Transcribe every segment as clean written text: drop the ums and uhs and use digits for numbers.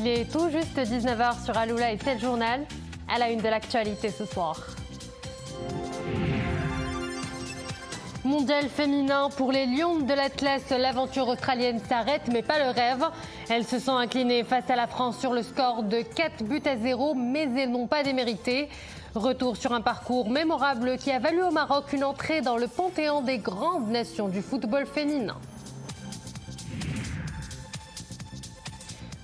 Il est tout juste 19h sur Aloula et c'est le journal. À la une de l'actualité ce soir. Mondial féminin pour les Lions de l'Atlas, l'aventure australienne s'arrête mais pas le rêve. Elles se sont inclinées face à la France sur le score de 4-0, mais elles n'ont pas démérité. Retour sur un parcours mémorable qui a valu au Maroc une entrée dans le panthéon des grandes nations du football féminin.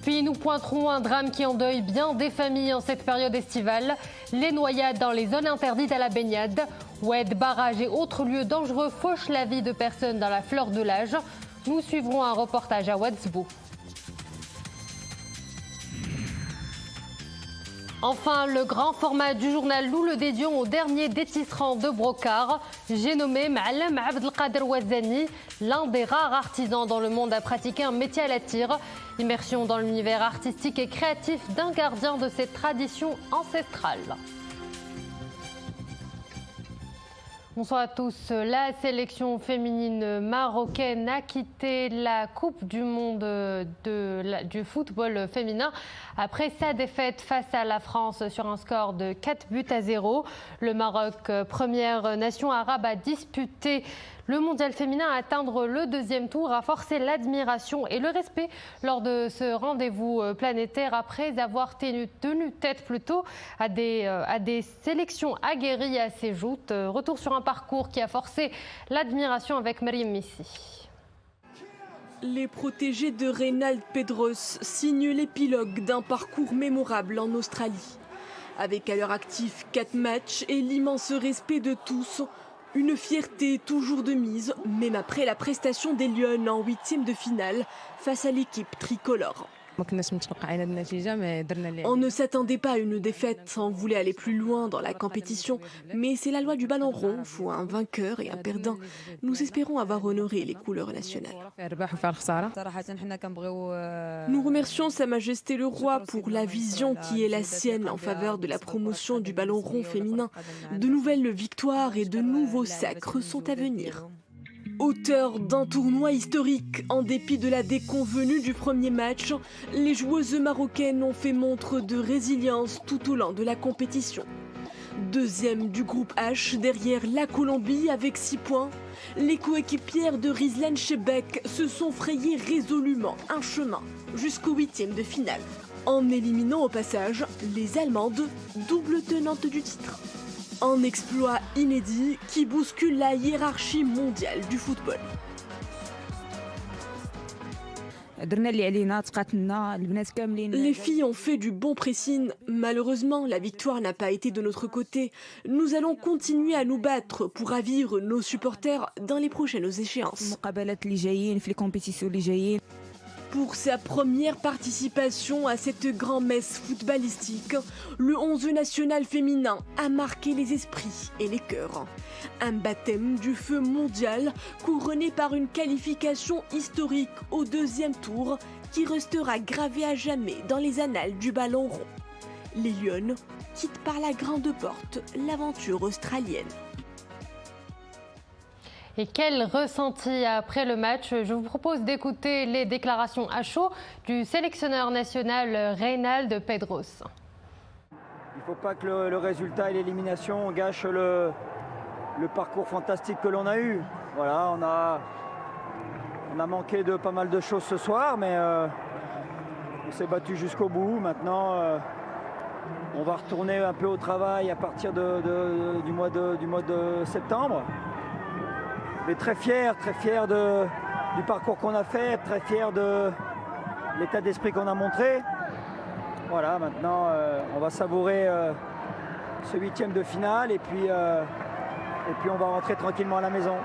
Puis nous pointerons un drame qui endeuille bien des familles en cette période estivale. Les noyades dans les zones interdites à la baignade. Oued, barrages et autres lieux dangereux fauchent la vie de personnes dans la fleur de l'âge. Nous suivrons un reportage à Ouedsbou. Enfin, le grand format du journal, nous le dédions au dernier des tisserands de brocart. J'ai nommé Ma'alem Abdelkader Ouazzani, l'un des rares artisans dans le monde à pratiquer un métier à la tire. Immersion dans l'univers artistique et créatif d'un gardien de cette tradition ancestrale. Bonsoir à tous. La sélection féminine marocaine a quitté la Coupe du monde du football féminin après sa défaite face à la France sur un score de 4-0. Le Maroc, première nation arabe à disputer le mondial féminin, à atteindre le deuxième tour, a forcé l'admiration et le respect lors de ce rendez-vous planétaire après avoir tenu tête plutôt à des sélections aguerries à ses joutes. Retour sur un parcours qui a forcé l'admiration avec Mariam Missi. Les protégés de Reynald Pedros signent l'épilogue d'un parcours mémorable en Australie. Avec à leur actif 4 matchs et l'immense respect de tous, une fierté toujours de mise, même après la prestation des Lionnes en 8e de finale face à l'équipe tricolore. On ne s'attendait pas à une défaite, on voulait aller plus loin dans la compétition, mais c'est la loi du ballon rond, faut un vainqueur et un perdant. Nous espérons avoir honoré les couleurs nationales. Nous remercions Sa Majesté le Roi pour la vision qui est la sienne en faveur de la promotion du ballon rond féminin. De nouvelles victoires et de nouveaux sacres sont à venir. Auteur d'un tournoi historique, en dépit de la déconvenue du premier match, les joueuses marocaines ont fait montre de résilience tout au long de la compétition. Deuxième du groupe H, derrière la Colombie avec 6 points, les coéquipières de Rizlan Chebek se sont frayées résolument un chemin jusqu'au 8e de finale, en éliminant au passage les Allemandes, double tenante du titre. Un exploit inédit qui bouscule la hiérarchie mondiale du football. Les filles ont fait du bon pressing. Malheureusement, la victoire n'a pas été de notre côté. Nous allons continuer à nous battre pour ravir nos supporters dans les prochaines échéances. Pour sa première participation à cette grand-messe footballistique, le 11 national féminin a marqué les esprits et les cœurs. Un baptême du feu mondial couronné par une qualification historique au deuxième tour qui restera gravée à jamais dans les annales du ballon rond. Les Lionnes quittent par la grande porte l'aventure australienne. Et quel ressenti après le match? Je vous propose d'écouter les déclarations à chaud du sélectionneur national Reynald Pedros. Il ne faut pas que le résultat et l'élimination gâchent le parcours fantastique que l'on a eu. Voilà, on a manqué de pas mal de choses ce soir, mais on s'est battu jusqu'au bout. Maintenant, on va retourner un peu au travail à partir du mois de septembre. Mais très fier du parcours qu'on a fait, très fier de l'état d'esprit qu'on a montré. Voilà, maintenant on va savourer ce 8e de finale et puis on va rentrer tranquillement à la maison.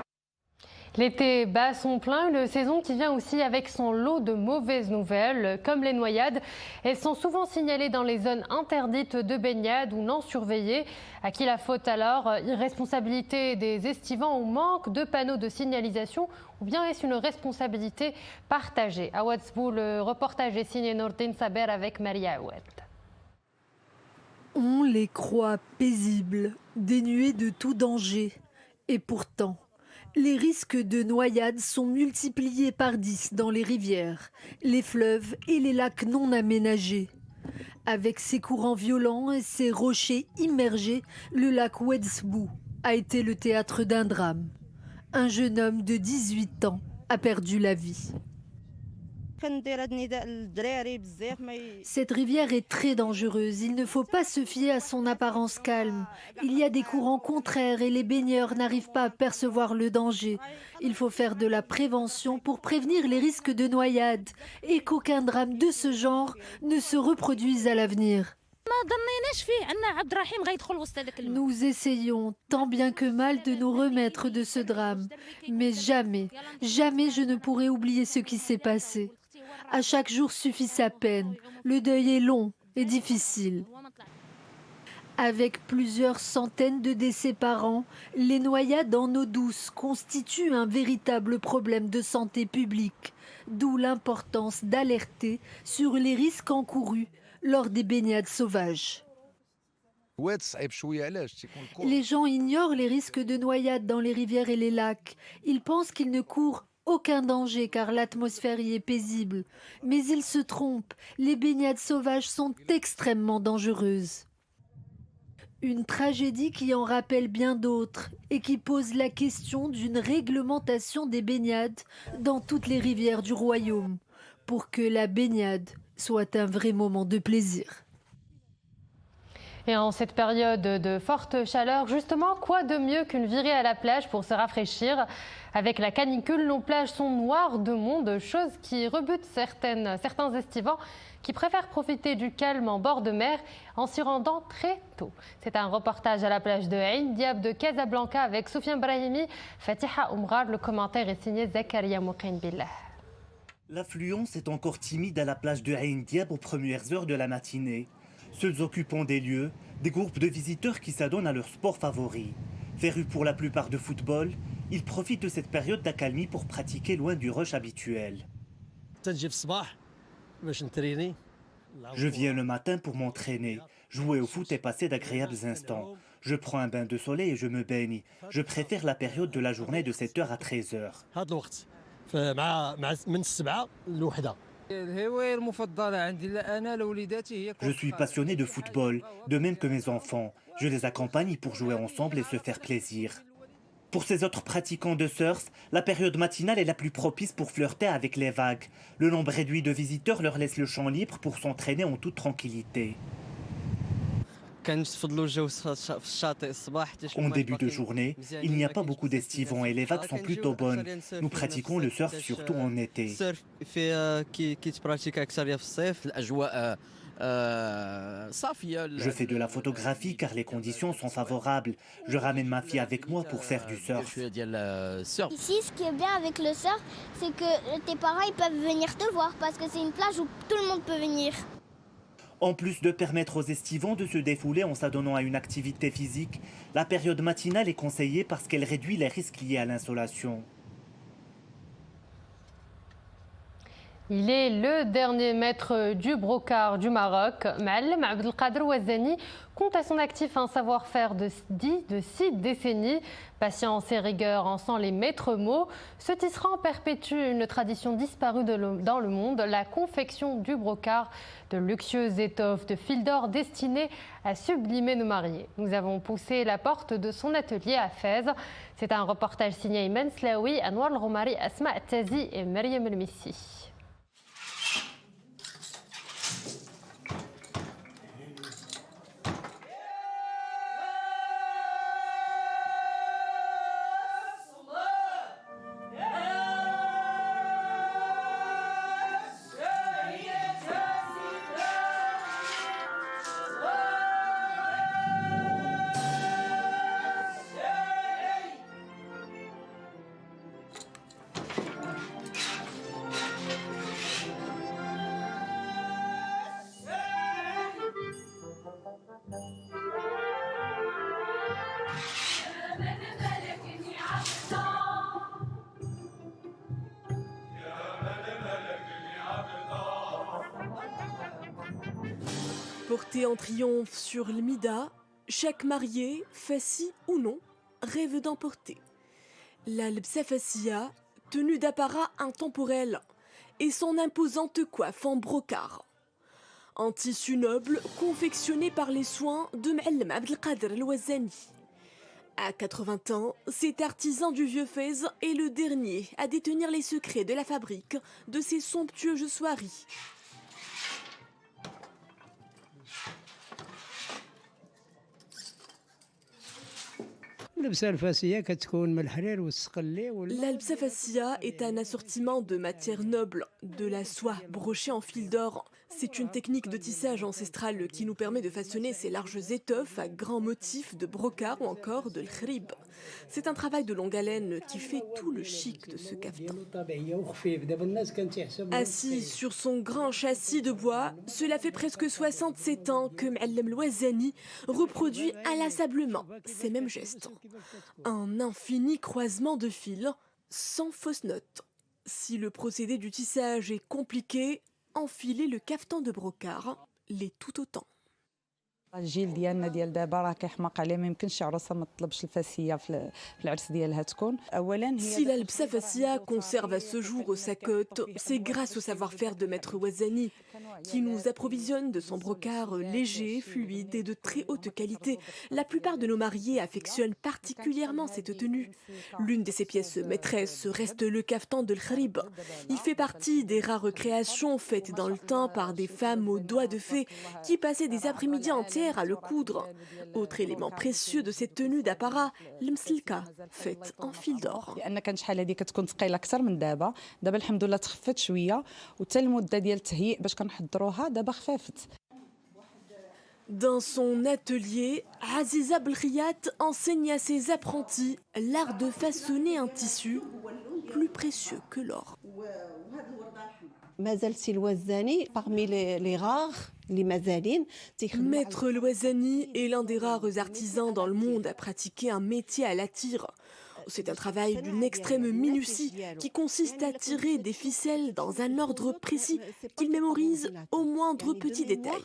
L'été bat son plein, une saison qui vient aussi avec son lot de mauvaises nouvelles, comme les noyades. Elles sont souvent signalées dans les zones interdites de baignade ou non surveillées. À qui la faute alors? Irresponsabilité des estivants ou manque de panneaux de signalisation? Ou bien est-ce une responsabilité partagée? À Ouedsbou, le reportage est signé Nordin Saber avec Maria Oued. On les croit paisibles, dénuées de tout danger. Et pourtant, Les risques de noyade sont multipliés par 10 dans les rivières, les fleuves et les lacs non aménagés. Avec ses courants violents et ses rochers immergés, le lac Ouedsbou a été le théâtre d'un drame. Un jeune homme de 18 ans a perdu la vie. Cette rivière est très dangereuse. Il ne faut pas se fier à son apparence calme. Il y a des courants contraires et les baigneurs n'arrivent pas à percevoir le danger. Il faut faire de la prévention pour prévenir les risques de noyade et qu'aucun drame de ce genre ne se reproduise à l'avenir. Nous essayons tant bien que mal de nous remettre de ce drame. Mais jamais, jamais je ne pourrai oublier ce qui s'est passé. À chaque jour suffit sa peine. Le deuil est long et difficile. Avec plusieurs centaines de décès par an, les noyades en eau douce constituent un véritable problème de santé publique, d'où l'importance d'alerter sur les risques encourus lors des baignades sauvages. Les gens ignorent les risques de noyade dans les rivières et les lacs. Ils pensent qu'ils ne courent aucun danger car l'atmosphère y est paisible. Mais ils se trompent, les baignades sauvages sont extrêmement dangereuses. Une tragédie qui en rappelle bien d'autres et qui pose la question d'une réglementation des baignades dans toutes les rivières du royaume pour que la baignade soit un vrai moment de plaisir. Et en cette période de forte chaleur, justement, quoi de mieux qu'une virée à la plage pour se rafraîchir? Avec la canicule, nos plages sont noires de monde, chose qui rebute certains estivants qui préfèrent profiter du calme en bord de mer en s'y rendant très tôt. C'est un reportage à la plage de Ain Diab de Casablanca avec Soufiane Brahimi, Fatiha Oumrar. Le commentaire est signé Zakaria Mouqin Billah. L'affluence est encore timide à la plage de Ain Diab aux premières heures de la matinée. Seuls occupants des lieux, des groupes de visiteurs qui s'adonnent à leur sport favori. Férus pour la plupart de football, ils profitent de cette période d'accalmie pour pratiquer loin du rush habituel. Je viens le matin pour m'entraîner. Jouer au foot et passer d'agréables instants. Je prends un bain de soleil et je me baigne. Je préfère la période de la journée de 7h à 13h. Je suis passionné de football, de même que mes enfants. Je les accompagne pour jouer ensemble et se faire plaisir. Pour ces autres pratiquants de surf, la période matinale est la plus propice pour flirter avec les vagues. Le nombre réduit de visiteurs leur laisse le champ libre pour s'entraîner en toute tranquillité. En début de journée, il n'y a pas beaucoup d'estivants et les vagues sont plutôt bonnes. Nous pratiquons le surf surtout en été. Je fais de la photographie car les conditions sont favorables. Je ramène ma fille avec moi pour faire du surf. Ici, ce qui est bien avec le surf, c'est que tes parents ils peuvent venir te voir parce que c'est une plage où tout le monde peut venir. En plus de permettre aux estivants de se défouler en s'adonnant à une activité physique, la période matinale est conseillée parce qu'elle réduit les risques liés à l'insolation. Il est le dernier maître du brocard du Maroc. Ma'allem Abdelkader Ouazzani compte à son actif un savoir-faire de 6 décennies. Patience et rigueur en sont les maîtres mots. Ce tisserand perpétue une tradition disparue dans le monde, la confection du brocart, de luxueuses étoffes de fil d'or destinées à sublimer nos mariés. Nous avons poussé la porte de son atelier à Fès. C'est un reportage signé Iman Slaoui, Anwar El-Roumari, Asma Tazi et Maryam El-Missi. Porté en triomphe sur l'Mida, chaque marié, fasci ou non, rêve d'emporter. La Lbsa tenue d'apparat intemporel, et son imposante coiffe en brocart. Un tissu noble confectionné par les soins de M'Allem Abdelkader El-Ouazzani. À 80 ans, cet artisan du vieux Fès est le dernier à détenir les secrets de la fabrique de ces somptueuses soieries. L'Albsa est un assortiment de matières nobles, de la soie brochée en fil d'or. C'est une technique de tissage ancestrale qui nous permet de façonner ces larges étoffes à grands motifs de brocart ou encore de l'khrib. C'est un travail de longue haleine qui fait tout le chic de ce caftan. Assis sur son grand châssis de bois, cela fait presque 67 ans que M'Allem El-Ouazzani reproduit inlassablement ces mêmes gestes. Un infini croisement de fils, sans fausse note. Si le procédé du tissage est compliqué, enfiler le caftan de brocart l'est tout autant. الجيل ديالنا ديال دابا راه كيحماق عليه ما يمكنش عروسه ما تطلبش الفاسيه في العرس ديالها تكون اولا. Si l'Albsa conserve à ce jour sa cote, c'est grâce au savoir-faire de Maître Ouazzani qui nous approvisionne de son brocart léger, fluide et de très haute qualité. La plupart de nos mariés affectionnent particulièrement cette tenue. L'une de ses pièces maîtresses reste le caftan de l'khrib. Il fait partie des rares créations faites dans le temps par des femmes aux doigts de fée qui passaient des après-midi entiers à le coudre. Autre élément précieux de cette tenue d'apparat, l'mslka, faite en fil d'or. لان كان شحال هذه كتكون ثقيله اكثر من دابا الحمد لله تخفت شويه وحتى المده ديال التهيئ باش كنحضروها دابا خفافت. Dans son atelier, Aziza Belkhiat enseigne à ses apprentis l'art de façonner un tissu plus précieux que l'or. Parmi les rares, les mazalines. Maître El-Ouazzani est l'un des rares artisans dans le monde à pratiquer un métier à la tire. C'est un travail d'une extrême minutie qui consiste à tirer des ficelles dans un ordre précis qu'il mémorise au moindre petit détail.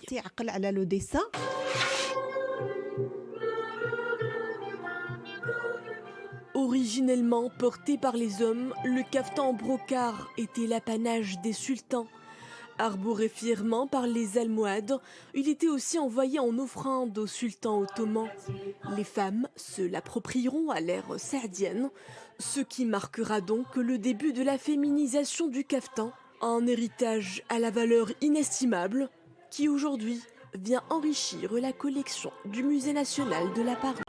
Originellement porté par les hommes, le caftan en brocart était l'apanage des sultans. Arboré fièrement par les Almohades, il était aussi envoyé en offrande aux sultans ottomans. Les femmes se l'approprieront à l'ère saadienne, ce qui marquera donc le début de la féminisation du caftan, un héritage à la valeur inestimable qui aujourd'hui vient enrichir la collection du Musée national de la Paris.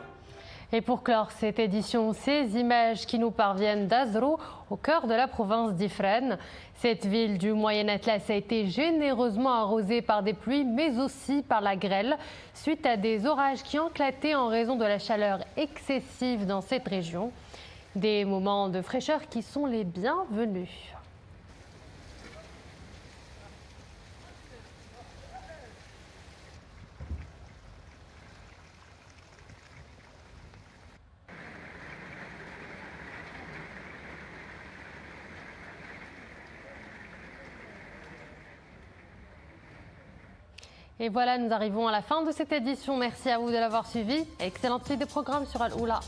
Et pour clore cette édition, ces images qui nous parviennent d'Azrou, au cœur de la province d'Ifrane. Cette ville du Moyen Atlas a été généreusement arrosée par des pluies, mais aussi par la grêle, suite à des orages qui ont éclaté en raison de la chaleur excessive dans cette région. Des moments de fraîcheur qui sont les bienvenus. Et voilà, nous arrivons à la fin de cette édition. Merci à vous de l'avoir suivi. Excellente suite de programme sur Al-Oula.